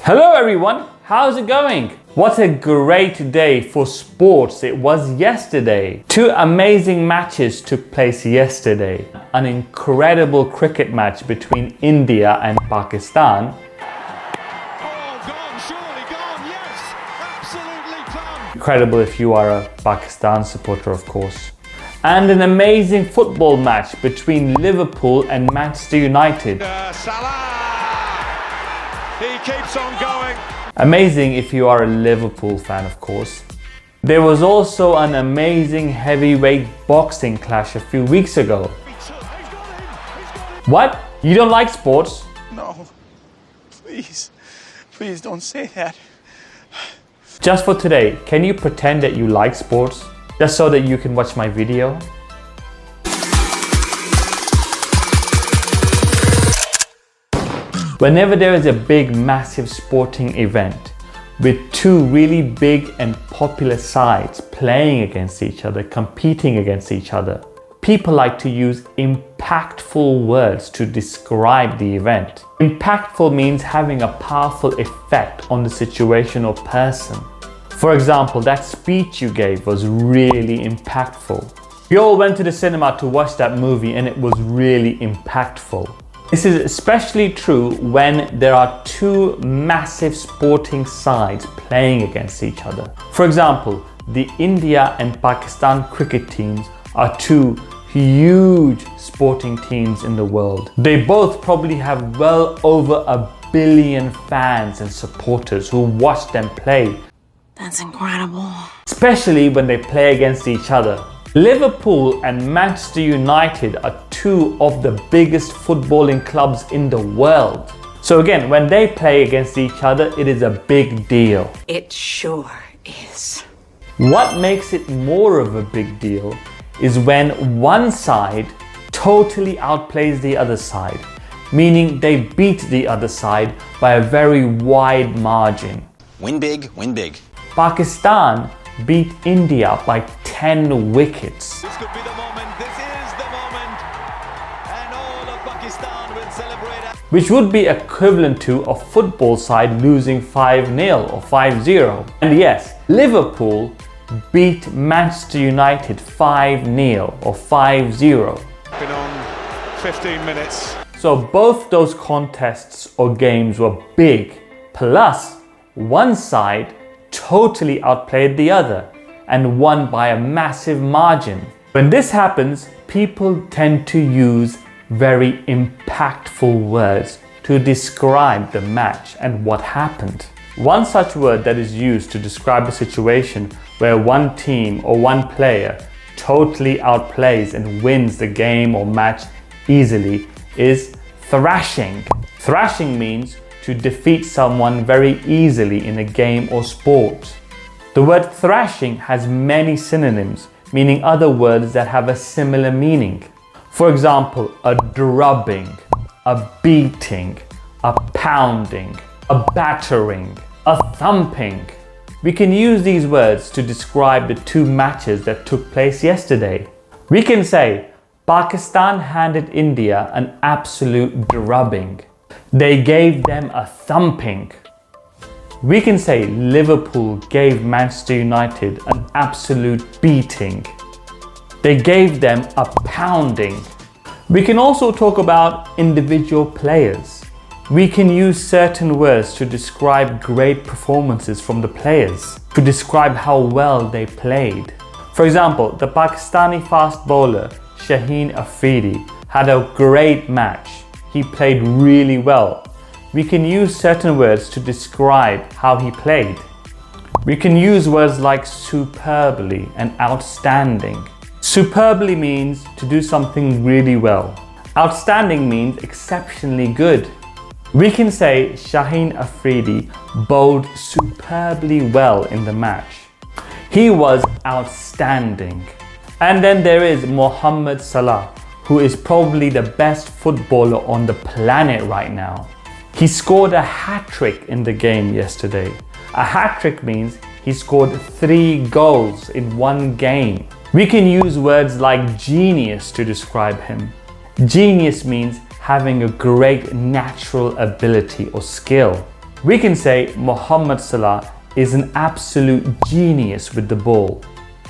Hello everyone, how's it going? What a great day for sports it was yesterday. Two amazing matches took place yesterday. An incredible cricket match between India and Pakistan. Incredible if you are a Pakistan supporter, of course. And an amazing football match between Liverpool and Manchester United. Salah! He keeps on going. Amazing if you are a Liverpool fan, of course. There was also an amazing heavyweight boxing clash a few weeks ago. What? You don't like sports? No, please don't say that. Just for today, can you pretend that you like sports? Just so that you can watch my video? Whenever there is a big, massive sporting event with two really big and popular sides playing against each other, competing against each other, people like to use impactful words to describe the event. Impactful means having a powerful effect on the situation or person. For example, that speech you gave was really impactful. We all went to the cinema to watch that movie and it was really impactful. This is especially true when there are two massive sporting sides playing against each other. For example, the India and Pakistan cricket teams are two huge sporting teams in the world. They both probably have well over 1 billion fans and supporters who watch them play. That's incredible. Especially when they play against each other. Liverpool and Manchester United are two of the biggest footballing clubs in the world. So again, when they play against each other, it is a big deal. It sure is. What makes it more of a big deal is when one side totally outplays the other side, meaning they beat the other side by a very wide margin. Win big, win big. Pakistan beat India by 10 wickets. This could be the moment. This is the moment. And all of Pakistan will celebrate. Which would be equivalent to a football side losing 5-0 or 5-0. And yes, Liverpool beat Manchester United 5-0 or 5-0. Been on 15 minutes. So both those contests or games were big. Plus, one side totally outplayed the other and won by a massive margin. When this happens, people tend to use very impactful words to describe the match and what happened. One such word that is used to describe a situation where one team or one player totally outplays and wins the game or match easily is thrashing. Thrashing means to defeat someone very easily in a game or sport. The word thrashing has many synonyms, meaning other words that have a similar meaning. For example, a drubbing, a beating, a pounding, a battering, a thumping. We can use these words to describe the two matches that took place yesterday. We can say, Pakistan handed India an absolute drubbing. They gave them a thumping. We can say Liverpool gave Manchester United an absolute beating. They gave them a pounding. We can also talk about individual players. We can use certain words to describe great performances from the players, to describe how well they played. For example, the Pakistani fast bowler Shaheen Afridi had a great match. He played really well. We can use certain words to describe how he played. We can use words like superbly and outstanding. Superbly means to do something really well. Outstanding means exceptionally good. We can say Shaheen Afridi bowled superbly well in the match. He was outstanding. And then there is Mohamed Salah, who is probably the best footballer on the planet right now. He scored a hat-trick in the game yesterday. A hat-trick means he scored 3 goals in one game. We can use words like genius to describe him. Genius means having a great natural ability or skill. We can say Mohamed Salah is an absolute genius with the ball.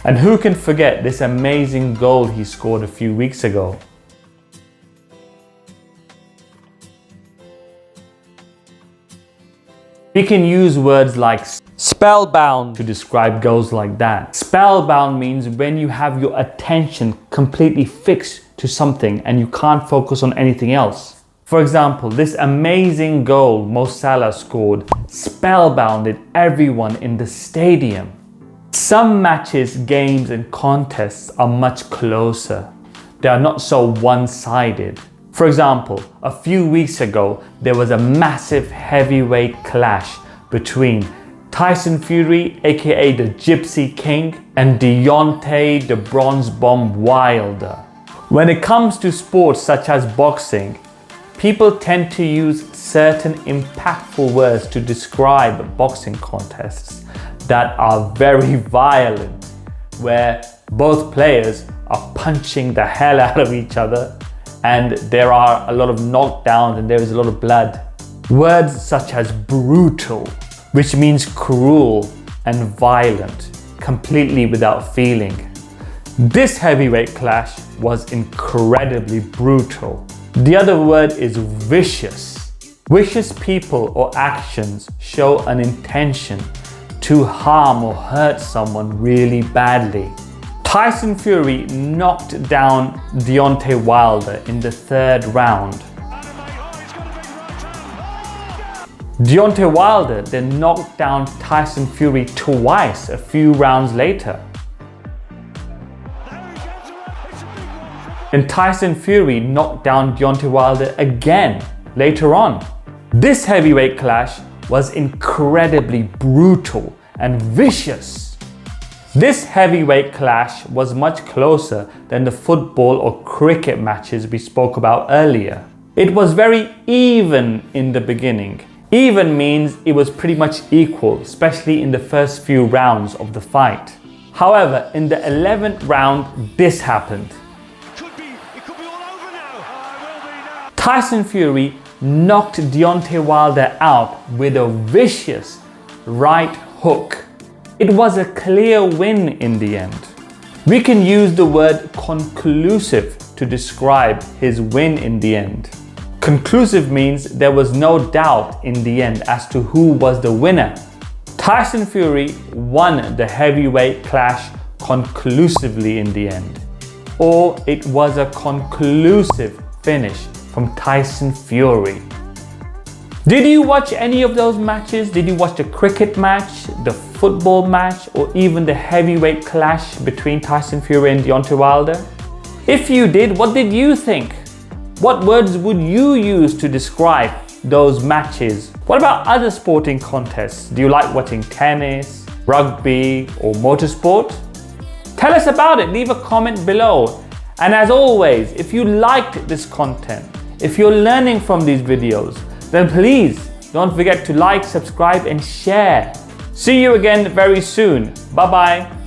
And who can forget this amazing goal he scored a few weeks ago? We can use words like spellbound to describe goals like that. Spellbound means when you have your attention completely fixed to something and you can't focus on anything else. For example, this amazing goal Mo Salah scored spellbounded everyone in the stadium. Some matches, games and contests are much closer. They are not so one-sided. For example, a few weeks ago, there was a massive heavyweight clash between Tyson Fury, aka the Gypsy King, and Deontay, the Bronze Bomb Wilder. When it comes to sports such as boxing, people tend to use certain impactful words to describe boxing contests that are very violent, where both players are punching the hell out of each other and there are a lot of knockdowns and there is a lot of blood. Words such as brutal, which means cruel and violent, completely without feeling. This heavyweight clash was incredibly brutal. The other word is vicious. Vicious people or actions show an intention to harm or hurt someone really badly. Tyson Fury knocked down Deontay Wilder in the 3rd round. Deontay Wilder then knocked down Tyson Fury twice a few rounds later. And Tyson Fury knocked down Deontay Wilder again later on. This heavyweight clash was incredibly brutal and vicious. This heavyweight clash was much closer than the football or cricket matches we spoke about earlier. It was very even in the beginning. Even means it was pretty much equal, especially in the first few rounds of the fight. However, in the 11th round, this happened. Tyson Fury knocked Deontay Wilder out with a vicious right hook. It was a clear win in the end. We can use the word conclusive to describe his win in the end. Conclusive means there was no doubt in the end as to who was the winner. Tyson Fury won the heavyweight clash conclusively in the end. Or it was a conclusive finish from Tyson Fury. Did you watch any of those matches? Did you watch the cricket match, the football match, or even the heavyweight clash between Tyson Fury and Deontay Wilder? If you did, what did you think? What words would you use to describe those matches? What about other sporting contests? Do you like watching tennis, rugby, or motorsport? Tell us about it, leave a comment below. And as always, if you liked this content, if you're learning from these videos, then please don't forget to like, subscribe and share. See you again very soon. Bye bye.